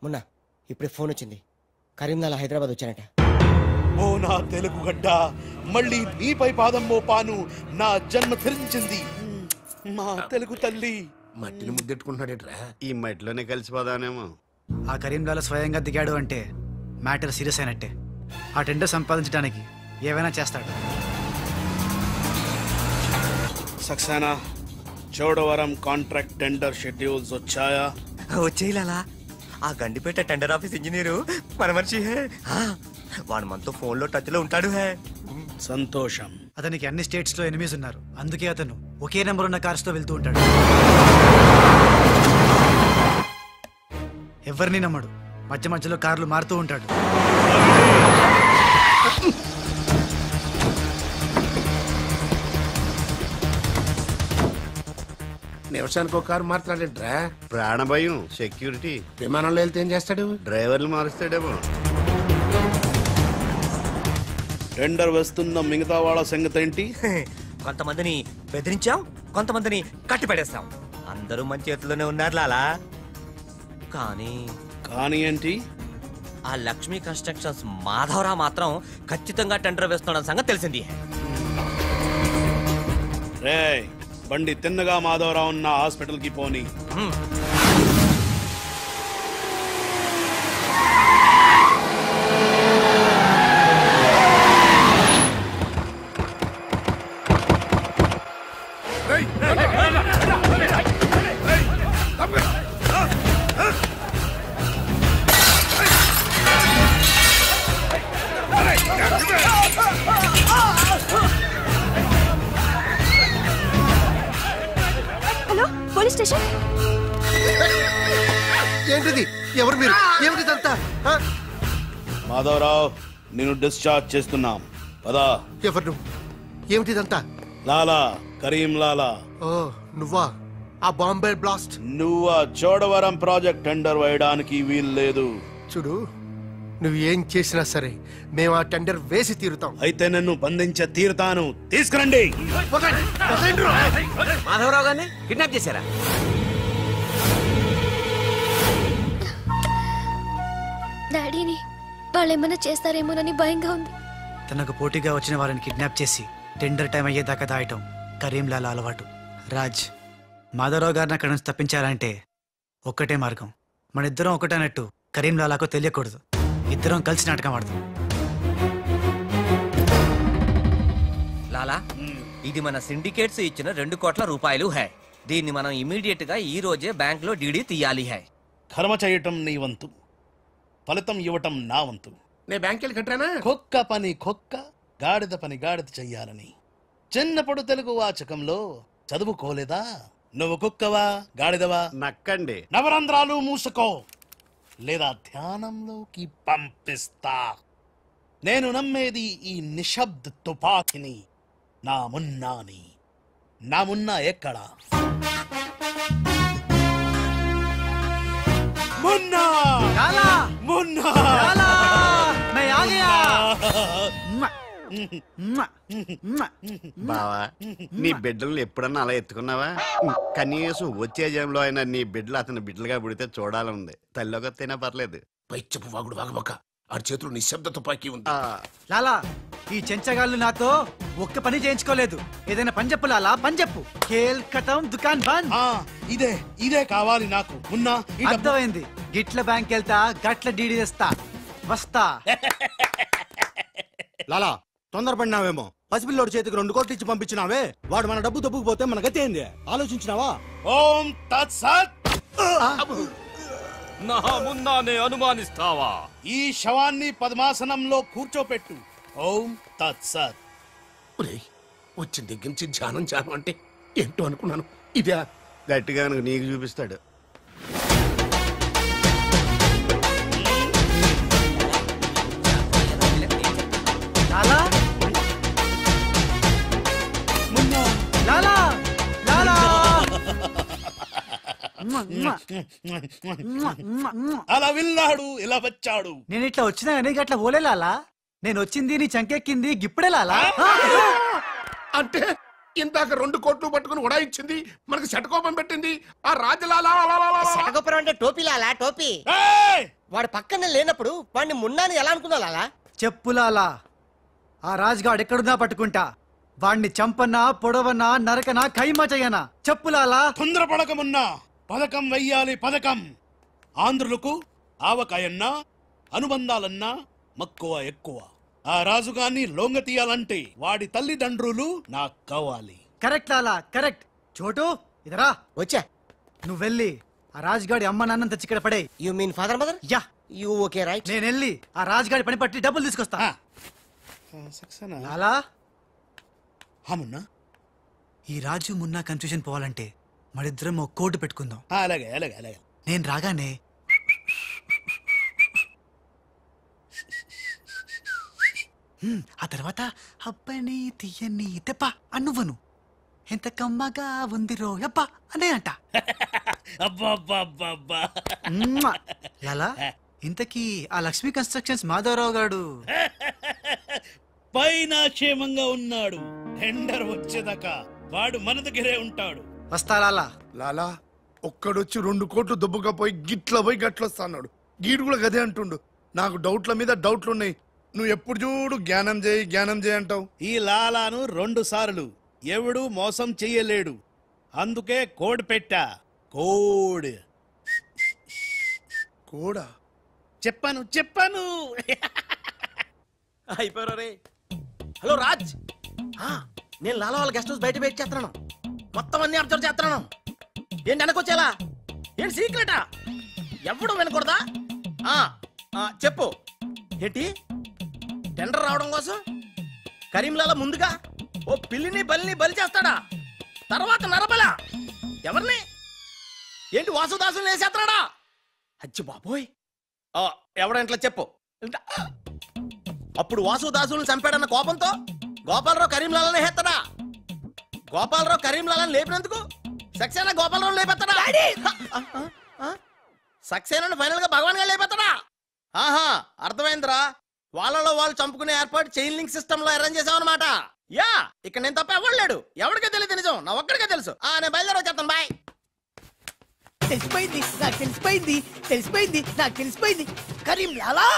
మొన్న ఇప్పుడే ఫోన్ వచ్చింది, కరీంలాలా హైదరాబాద్ వచ్చానట. ఓ నా తెలుగు గడ్డ, మళ్ళీ నీపై పాదం మోపాను, నా జన్మ ధరించింది మా తెలుగు తల్లి. మట్టిని ముద్దెట్టుకుంటున్నాడేట్రా? ఈ మట్టిలోనే కలిసిపోదానేమో. ఆ కరీంలాలా స్వయంగా దిగాడు అంటే మ్యాటర్ సీరియస్ అయినట్టే. ఆ టెండర్ సంపాదించడానికి ఏవైనా చేస్తాడు. Saxena, Chodavaram contract tender schedules వచ్చాయా? వచ్చేయాలా? ఆ గండిపేట టెండర్ ఆఫీస్ ఇంజనీరు మన మనిషి హే. వాడు మనతో ఫోన్ లో టచ్ లో ఉంటాడు హే. సంతోషం. అతనికి అన్ని స్టేట్స్ లో ఎనిమీస్ ఉన్నారు, అందుకే అతను ఒకే నెంబర్ ఉన్న కార్స్ తో వెళ్తూ ఉంటాడు. ఎవరిని నమ్మడు, మధ్య మధ్యలో కార్లు మారుతూ ఉంటాడు. నిమిషానికి ఒక కారు మాట్లాడేట్రా? ప్రాణభయం, సెక్యూరిటీ. విమానంలో వెళ్తే ఏం చేస్తాడు? డ్రైవర్లు మారుస్తాడేమో. టెండర్ వేస్తున్న మిగతా వాళ్ళ సంగతి ఏంటి? కొంతమందిని బెదిరించాం, కొంతమందిని కట్టి పడేస్తాం. అందరూ మన చేతిలోనే ఉన్నారు లాలా. కానీ ఏంటి? ఆ లక్ష్మీ కన్స్ట్రక్షన్స్ మాధవరావు మాత్రం ఖచ్చితంగా టెండర్ వేస్తున్న సంగతి తెలిసింది. రే, బండి తిన్నగా మాధవరావు ఉన్న హాస్పిటల్ కి పోని. Hello, police station. ఏంటిది? ఎవరు మీరు? ఏమిటిదంతా? మాధవరావు, నేను డిశ్చార్జ్ చేస్తున్నాం. పదా. ఎవరు? ఏమిటిదంతా? లాలా, కరీం లాలా. ఓ నువ్వా? ఆ బాంబే బ్లాస్ట్. నువ్వా? చోడవరం ప్రాజెక్ట్ టెండర్ వేయడానికి వీలు లేదు. చూడు, నువ్వు ఏం చేసినా సరే మేము ఆ టెండర్ వేసి తీరుతాం. అయితే నన్ను బంధించ తీరుతాను. తీసుకురండి. మాధవరావు గారిని కిడ్నాప్ చేశారా? డాడీని వాళ్ళు ఏమైనా చేస్తారేమోనని భయంగా ఉంది. తనకు పోటీగా వచ్చిన వారిని కిడ్నాప్ చేసి టెండర్ టైం అయ్యేదాకా దాయటం కరీంలాలా అలవాటు. రాజ్, మాధవరావు గారిని అక్కడి నుంచి తప్పించాలంటే ఒక్కటే మార్గం. మన ఇద్దరం ఒకటన్నట్టు కరీంలాలాకు తెలియకూడదు. ఇద్దరం కలిసి నాటకం ఆడతాం. లాలా, ఇది మన సిండికేట్స్ ఇచ్చిన 2 కోట్ల రూపాయలు హై. దీన్ని మనం ఇమీడియట్ గా ఈ రోజే బ్యాంక్ లో డీడీ తీయాలి హై. కర్మ చేయటం నీ వంతు, ఫలితం ఇవ్వటం నా వంతు. నేను బ్యాంక్ వెళ్ళి కట్టానా? కుక్క పని కుక్క, గాడిద పని గాడిద చెయ్యాలని చిన్నప్పుడు తెలుగు వాచకంలో చదువుకోలేదా? నువ్వు కుక్కవా గాడిదవా? నక్కండి. నవరంధ్రాలు మూసుకో, లేదా ధ్యానంలోకి పంపిస్తా. నేను నమ్మేది ఈ నిశ్శబ్ద తుపాకిని, నా మున్నాని. నా మున్నా ఎక్కడా? మున్నా! మున్నా! బావా, నీ బిడ్డలను ఎప్పుడన్నా అలా ఎత్తుకున్నావా? కనీసం వచ్చే జంలో అయినా నీ బిడ్డలు అతని బిడ్డలుగా పుడితే చూడాలని. తల్లిగా తినా పర్లేదు. పైచ్చపు వాగుడు వాగబోక. ఆ చేతులు నిశ్శబ్ద తుపాకీ ఉంది. లాలా, ఈ చెంచగాళ్ళు నాతో ఒక్క పని చేయించుకోలేదు. ఏదైనా పని చెప్పు లాలా, పని చెప్పు. ఖేల్ ఖతం, దుకాన్ బంద్. ఇదే ఇదే కావాలి నాకు. మున్నా, అర్థమైంది. గిట్ల బ్యాంక్ వెళ్తా, గట్ల డీడీ తెస్తా. వస్తా. లాలా, తొందరపడినావేమో. పసిపిల్లోడి చేతికి 2 కోట్లు ఇచ్చి పంపించినావే, వాడు మన డబ్బు దొబ్బుకుపోతే మన గతి ఏంది? ఆలోచించినావా? ఓం తత్సత్. నా మున్నానే అనుమానిస్తావా? ఈ శవాన్ని పద్మాసనంలో కూర్చోపెట్టు. ఓం తత్సత్. వచ్చిన దగ్గర నుంచి ధ్యానం ధ్యానం అంటే ఏంటో అనుకున్నాను. ఇదే గట్టిగా నీకు చూపిస్తాడు. లాలా, లాలా, లాలా. అలా వెళ్ళాడు, ఇలా వచ్చాడు. నేను ఇట్లా వచ్చినా కానీ గట్ల పోలే లాలా. నేను వచ్చింది నీ చంకెక్కింది గిప్పుడే లాలా. అంటే ఇందాక 2 కోట్లు పట్టుకుని ఉడాయించింది, మనకి శటకోపం పెట్టింది ఆ రాజలాలా. శటగోపురం అంటే టోపీ లాలా, టోపీ. ఏయ్! వాడు పక్కన లేనప్పుడు వాడిని మున్నాని ఎలా అనుకున్నా లాలా? చెప్పులాలా ఆ రాజ్గాడ్ ఎక్కడున్నా పట్టుకుంటా. వాణ్ణి చంపనా, పొడవనా, నరకనా, ఖైమా చెయ్యనా. చెప్పులాలా. తొందరపడకమున్నా పథకం వెయ్యాలి పథకం. ఆంధ్రులకు ఆవకాయన్నా అనుబంధాలన్నా మక్కువ ఎక్కువ. ఆ రాజుగాన్ని లొంగ తీయాలంటే వాడి తల్లిదండ్రులు నాకు కావాలి. కరెక్ట్ లాలా, కరెక్ట్. చోటు ఇదరా, వచ్చా. నువ్వు వెళ్ళి ఆ రాజ్గాడి అమ్మ నాన్న తెచ్చి ఇక్కడ పడే. You mean father mother? Yeah. You okay right. నేను వెళ్ళి ఆ రాజ్గాడి పని పట్టి డబ్బులు తీసుకొస్తా. సక్సేనా? లాలా, మున్నా ఈ రాజు మున్నా కన్ఫ్యూజన్ పోవాలంటే మరిద్దరం ఒక కోడ్ పెట్టుకుందాం. అలాగే అలాగే అలాగే. నేను రాగానే ఆ తర్వాత అబ్బని తీయని తెప్ప అనువ్వను. ఎంత కమ్మగా ఉంది రోయప్ప అనే అంట. అబ్బా లాలా, ఇంతకీ ఆ లక్ష్మీ కన్స్ట్రక్షన్స్ మాధవరావు గారు పైన క్షేమంగా ఉన్నాడు. టెండర్ వచ్చేదాకా వాడు మన దగ్గరే ఉంటాడు. వస్తా లాలా. లాలా ఒక్కడొచ్చి 2 కోట్లు దుబ్బకపోయి గిట్ల పోయి గట్లొస్తాడు. గీడు కూడా గదే అంటుండు. నాకు డౌట్ల మీద డౌట్లున్నాయి. నువ్వు ఎప్పుడు చూడు జ్ఞానం చేయి అంటావు. ఈ లాలాను 2 సార్లు ఎవడు మోసం చెయ్యలేడు. అందుకే కోడ్ పెట్టా. కోడ్ కూడా చెప్పాను. అయిపోయారు రే. హలో రాజ్, నేను లాలా వాళ్ళ గెస్ట్ హౌస్ బయట వెయిట్ చేస్తున్నాను. మొత్తం అన్ని అబ్జర్వ్ చేస్తున్నాను. ఏంటి వెనకొచ్చేలా? ఏంటి సీక్రెటా? ఎవడు వినకూడదా? చెప్పు. ఏంటి టెండర్ రావడం కోసం కరీంలాలా ముందుగా ఓ పిల్లిని బలిని బలి చేస్తాడా? తర్వాత నరబల ఎవరిని? ఏంటి వాసుదాసుని వేసేస్తాడా? అచ్చి బాబోయ్, ఎవడంట్లా చెప్పు. అప్పుడు వాసుదాసులను చంపాడన్న కోపంతో గోపాలరావు కరీంలాలని హేత్తడా? గోపాలరావు కరీంలాలని లేపినందుకు సక్సేనా గోపాలరావు లేపెత్తడా? సక్సేనాను ఫైనల్ గా భగవాన్ గా లేపెత్తడా? ఆహా, అర్థమైందిరా. వాళ్ళలో వాళ్ళు చంపుకునే ఏర్పాటు చైన్ లింక్ సిస్టమ్ లో అరేంజ్ చేసామన్నమాట. యా, ఇక్కడ నేను తప్ప ఎవరు లేడు. ఎవరికే తెలియదు నిజం, నా ఒక్కడికే తెలుసు. నేను బయలుదేరి వచ్చేస్తాను. బాయ్. తెలిసిపోయింది నాకు, తెలిసిపోయింది నాకు, తెలిసిపోయింది. కరీంలాలా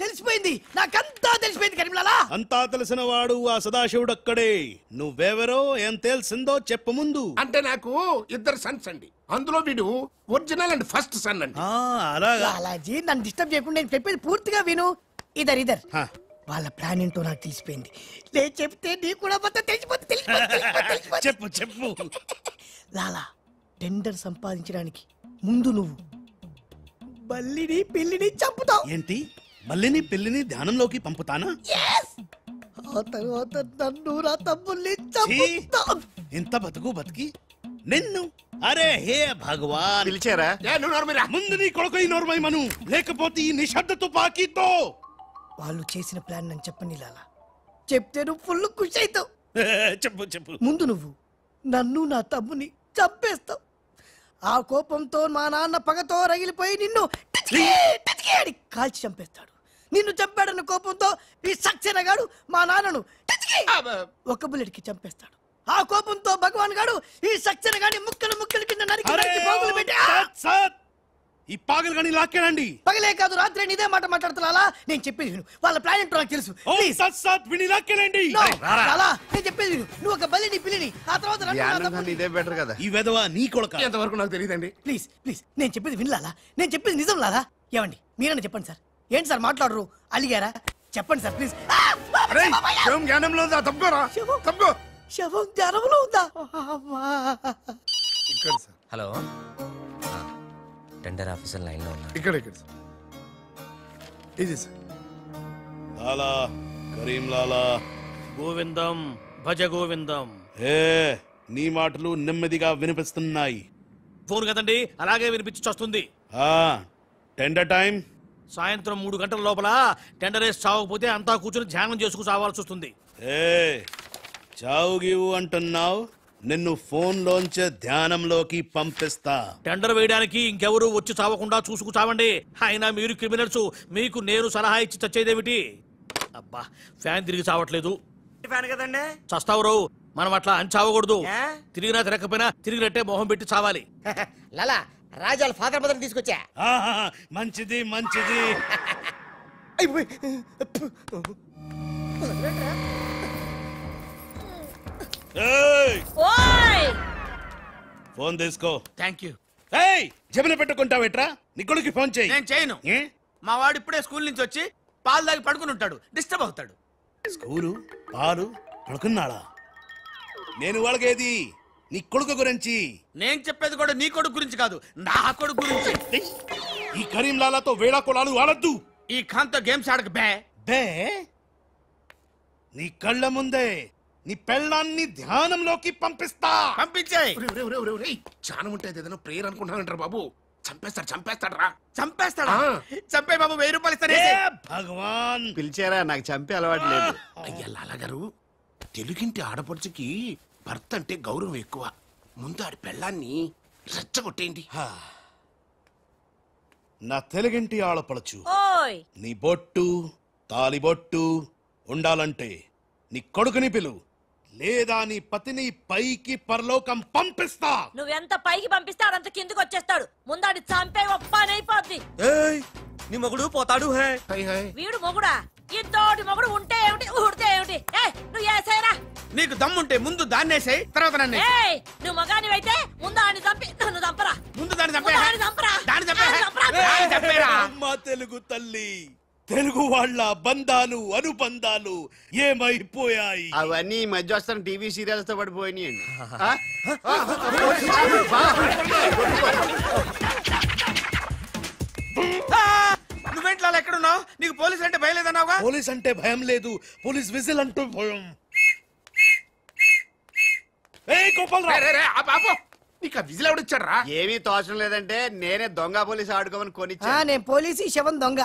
తెలిసిపోయింది నాకంతా, తెలిసిపోయింది కరీంలాలా. అంతా తెలిసిన వాడు ఆ సదాశివుడు అక్కడే. నువ్వెవరో ఏం తెలిసిందో చెప్పు ముందు. అంటే నాకు 2 సన్స్ అండి. అందులో వీడు ఒరిజినల్ అండ్ ఫస్ట్ సన్ అండి. అలాగా? లాలాజీ నన్ను డిస్టర్బ్ చేయకుండా నేను చెప్పేది పూర్తిగా విను. ఇదర్ వాళ్ళ ప్లాన్ ఏంటో నాకు తెలిసిపోయింది. నేను చెప్తే నీకు కూడా మొత్తం తెలిసిపోతుంది. చెప్పు. లాలా, టెండర్ సంపాదించడానికి ముందు నువ్వు బల్లిని పిల్లిని చంపుతావు. ఏంటి? మల్లిని పిల్లిని ధ్యానంలోకి పంపుతానా? ఆ తర్వాత నన్ను నా తమ్ముల్ని చంపుతావు. ఇంత బతికి నిన్ను? అరే హే భగవాన్, పిలిచారా? ముందు నీ కొడుకు ఈ నోర్మై మను, లేకపోతే ఈ నిశ్శబ్ద తుపాకీతో. వాళ్ళు చేసిన ప్లాన్ నన్ను చెప్పండి లాలా. చెప్తే నువ్వు ఫుల్ ఖుషి అవుతావు. చెప్పు. ముందు నువ్వు నన్ను నా తమ్ముని చంపేస్తావు. ఆ కోపంతో మా నాన్న పగతో రగిలిపోయి నిన్ను కాల్చి చంపేస్తాడు. నిన్ను చంపాడన్న కోపంతో ఈ సక్సేనా గాడు మా నాన్నను ఒక బుల్లెట్కి చంపేస్తాడు. ఆ కోపంతో భగవాన్ గాడు ఈ సక్సేనా గాడి ముక్కలు కింద నరికి పోగులు పెట్టి ఈ పాగలు గాని లాక్కేనండి. పగలే కాదు రాత్రి ఇదే మాట మాట్లాడుతున్నా. నేను చెప్పేది విను. వాళ్ళ ప్లాన్ ఏంటో నాకు తెలుసు. నేను చెప్పేది విను. నువ్వు ఒక బలిని పిల్లిని, ఆ తర్వాత ఇదే బెటర్ కదా. ఈ వెధవ నీ కొడుక. ఎంతవరకు నాకు తెలియదండి. ప్లీజ్ నేను చెప్పేది వినలాలా. నేను చెప్పేది నిజం లాలా. ఏమండి మీరన్నా చెప్పండి సార్. ఏంటి సార్ మాట్లాడరు? అలిగారా? చెప్పండి సార్ ప్లీజ్. జ్ఞానంలో ఉందా? తప్పుకోరా. శవం జ్ఞానంలో ఉందా? ఇక్కడ sir. Hello, tender officer line లో ఉన్నా. ఇక్కడ ఇది సార్. లాలా, కరీం లాలా. గోవిందం భజ గోవిందం. నీ మాటలు నెమ్మదిగా వినిపిస్తున్నాయి. ఫోన్ కదండి, అలాగే వినిపించి వస్తుంది. టెండర్ టైం సాయంత్రం 3 గంటల లోపల టెండర్ వేసి చావకపోతే అంతా కూర్చొని ధ్యానం చేసుకు చావాల్సి వస్తుంది. చావు గీవు అంటున్నావు, నిన్ను ఫోన్ లోంచే ధ్యానంలోకి పంపిస్తా. టెండర్ వేయడానికి ఇంకెవరు వచ్చి చావకుండా చూసుకు చావండి. అయినా మీరు క్రిమినల్స్, మీకు నేను సలహా ఇచ్చి చచ్చేదేమిటి? అబ్బా, ఫ్యాన్ తిరిగి చావట్లేదు. ఫ్యాన్ కదండి. చస్తావు రావు, మనం అట్లా అంచావకూడదు. తిరిగినా తిరగకపోయినా తిరిగినట్టే మొహం పెట్టి చావాలి. లాలా రాజాల ఫాదర్ మదర్ తీసుకొచ్చా. మంచిది మంచిది. ఫోన్ తీసుకో. Thank you. జబిన పెట్టుకుంటావేట్రా? నీ కొడుకు ఫోన్ చేయి. నేను చేయను. మా వాడు ఇప్పుడే స్కూల్ నుంచి వచ్చి పాలు తాగి పడుకుని ఉంటాడు, డిస్టర్బ్ అవుతాడు. స్కూలు పాలు పడుకున్నాడా? నేను వాళ్ళకేది నీ కొడుకు గురించి. నేను చెప్పేది కూడా నీ కొడుకు గురించి కాదు, నా కొడుకు గురించి. ఈ కరీంలాలాతో వేళాకోళాలు ఆడద్దు. ఈ ఖాన్తో గేమ్స్ ఆడక బే బే. నీ కళ్ళ ముందే నీ పెళ్ళాన్ని ధ్యానంలోకి పంపిస్తా. పంపించాయి. చాలా ఉంటుంది ఏదైనా ప్రేయర్ అనుకుంటానంటారు బాబు. చంపేస్తాడు రా. చంపేస్తాడా? చంపే బాబు 1000 రూపాయలు ఇస్తానే. భగవాన్ పిలిచారా? నాకు చంపే అలవాటు లేదు. అయ్యా లాలగారు, తెలుగింటి ఆడపడుచుకి భర్త అంటే గౌరవం ఎక్కువ. ముందు ఆడి పెళ్ళాన్ని రెచ్చగొట్టేయండి. నా తెలుగింటి ఆడపడచ్చు నీ బొట్టు తాలిబొట్టు ఉండాలంటే నీ కొడుకుని పిలు, లేదా నీ పతిని పైకి పరలోకం పంపిస్తా. నువ్వెంత పైకి పంపిస్తాడంత కిందకి వచ్చేస్తాడు. ముందాడి చంపే ఒప్పనైపోద్ది. నీ మొగుడు పోతాడు. హే వీడు మొగుడా? ఇంతోటి మొగుడు ఉంటే ఏమిటి, ఊడితే ఏమిటి? నువ్వు ఏసేరా. నీకు దమ్ముంటే ముందు దాన్నేసాయి, తర్వాత నన్ను. నువ్వు మగానివైతే ముందు ఆడిని చంపి నన్ను చంపరా. ముందు దాన్ని చంపే. చంపరా. అమ్మా తెలుగు తల్లి, తెలుగు వాళ్ళ బంధాలు అనుబంధాలు ఏమైపోయాయి? అవన్నీ ఈ మధ్య వస్తున్న టీవీ సీరియల్స్ తో పడిపోయినాయండి. నువ్వేంట్లో ఎక్కడున్నావు? నీకు పోలీస్ అంటే భయం లేదన్నావుగా? పోలీస్ అంటే భయం లేదు, పోలీస్ విజిల్ అంటూ భయం. నీకు విజిల్ ఎవడిచ్చాడు రా? ఏమీ తోచడం లేదంటే నేనే దొంగ పోలీస్ ఆడుకోమని కొనిచ్చా. నేను పోలీసు శవం దొంగ.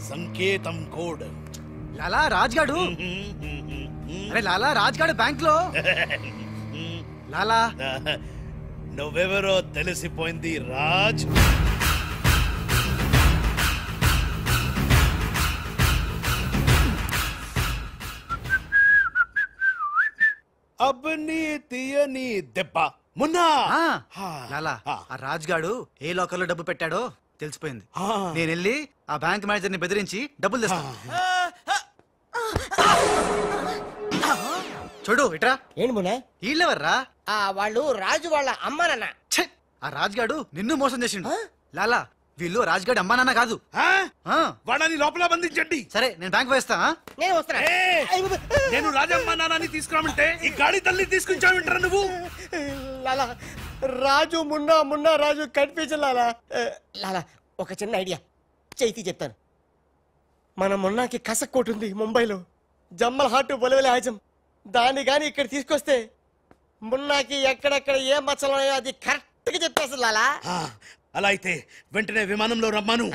సంకేతం కోడ్. లాలా రాజ్గాడు. అరే లాలా రాజ్గాడు బ్యాంక్ లో. లాలా నువ్వెవరో తెలిసిపోయింది రాజ్. అబ్బని తీయని దెబ్బ మున్నా. లాలా ఆ రాజ్గాడు ఏ లోకల్లో డబ్బు పెట్టాడో తెలిసిపోయింది. నేను వెళ్ళి ఆ బ్యాంక్ మేనేజర్ ని బెదిరించి డబ్బులు తెస్తాను. చూడు ఇట్రా. ఏంటి మున్నా? వీళ్ళెవర్రా? వాళ్ళు రాజు వాళ్ళ అమ్మానన్న. ఆ రాజ్గాడు నిన్ను మోసం చేసిండు. లాలా వీళ్ళు రాజ్గాడు అమ్మా నాన్న కాదు. వాడని లోపల బంధించండి. సరే నేను బ్యాంక్ వేస్తా. నేను వస్తున్నా. నేను రాజమ్మ నాన్నని తీసుకురామంటే ఈ గాడి తల్లి తీసుకొచ్చావింటారా నువ్వు? లాలా రాజు మున్నా, మున్నా రాజు కన్ఫ్యూజన్. లాలా లాలా ఒక చిన్న ఐడియా చైతి చెప్తాను. మన మున్నాకి కసక్కోటు ఉంది ముంబైలో, జమ్మల్ హాటు బొలవెల హాజం. దాన్ని గాని ఇక్కడ తీసుకొస్తే మున్నాకి ఎక్కడెక్కడ ఏ మచ్చలు అది కరెక్ట్ గా చెప్పేస్తుంది. లాలా అలా అయితే వెంటనే విమానంలో రమ్మాను.